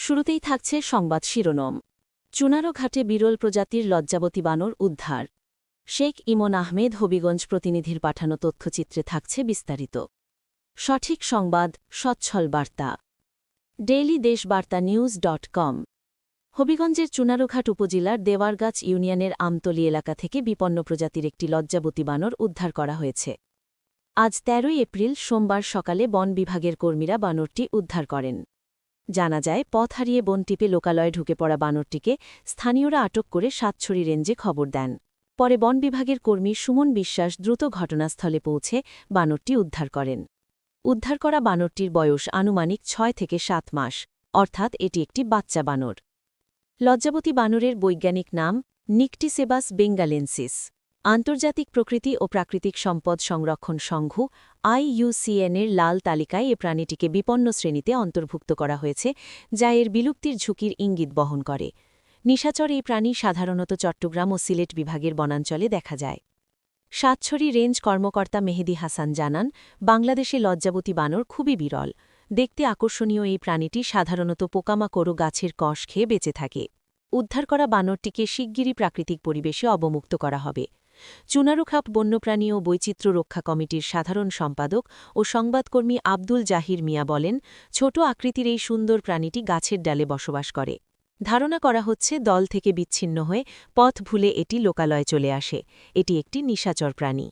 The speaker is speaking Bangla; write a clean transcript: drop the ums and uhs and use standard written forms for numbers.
শুরুতেই থাকছে সংবাদ শিরোনাম। চুনারো ঘাটে বিরল প্রজাতির লজ্জাবতী বানর উদ্ধার। শেখ ইমন আহমেদ হবিগঞ্জ প্রতিনিধির পাঠানো তথ্যচিত্রে থাকছে বিস্তারিত। সঠিক সংবাদ, সচ্ছল বার্তা। ডেইলি দেশবার্তা নিউজ.com। হবিগঞ্জের চুনারোঘাট উপজেলার দেওয়ারগাছ ইউনিয়নের আমতলী এলাকা থেকে বিপন্ন প্রজাতির একটি লজ্জাবতী বানর উদ্ধার করা হয়েছে। আজ ১৩ এপ্রিল সোমবার সকালে বন বিভাগের কর্মীরা বানরটি উদ্ধার করেন। জানা যায়, পথ হারিয়ে বন টিপে লোকালয়ে ঢুকে পড়া বানরটিকে স্থানীয়রা আটক করে সাতছড়ি রেঞ্জে খবর দেন। পরে বন বিভাগের কর্মী সুমন বিশ্বাস দ্রুত ঘটনাস্থলে পৌঁছে বানরটি উদ্ধার করেন। উদ্ধার করা বানরটির বয়স আনুমানিক ৬ থেকে ৭ মাস, অর্থাৎ এটি একটি বাচ্চা বানর। লজ্জাবতী বানরের বৈজ্ঞানিক নাম নিকটিসেবাস বেঙ্গালেন্সিস। আন্তর্জাতিক প্রকৃতি ও প্রাকৃতিক সম্পদ সংরক্ষণ সংঘ IUCN-এর লাল তালিকায় এ প্রাণীটিকে বিপন্ন শ্রেণীতে অন্তর্ভুক্ত করা হয়েছে, যা এর বিলুপ্তির ঝুঁকির ইঙ্গিত বহন করে। নিশাচর এই প্রাণী সাধারণত চট্টগ্রাম ও সিলেট বিভাগের বনাঞ্চলে দেখা যায়। সাতছড়ি রেঞ্জ কর্মকর্তা মেহেদি হাসান জানান, বাংলাদেশে লজ্জাবতী বানর খুবই বিরল। দেখতে আকর্ষণীয় এই প্রাণীটি সাধারণত পোকামাকড় ও গাছের কষ খেয়ে বেঁচে থাকে। উদ্ধার করা বানরটিকে শিগগিরই প্রাকৃতিক পরিবেশে অবমুক্ত করা হবে। চুনারুঘাট বন্যপ্রাণী ও বৈচিত্র্য রক্ষা কমিটির সাধারণ সম্পাদক ও সংবাদকর্মী আব্দুল জাহির মিয়া বলেন, ছোট আকৃতির এই সুন্দর প্রাণীটি গাছের ডালে বসবাস করে। ধারণা করা হচ্ছে দল থেকে বিচ্ছিন্ন হয়ে পথ ভুলে এটি লোকালয়ে চলে আসে। এটি একটি নিশাচর প্রাণী।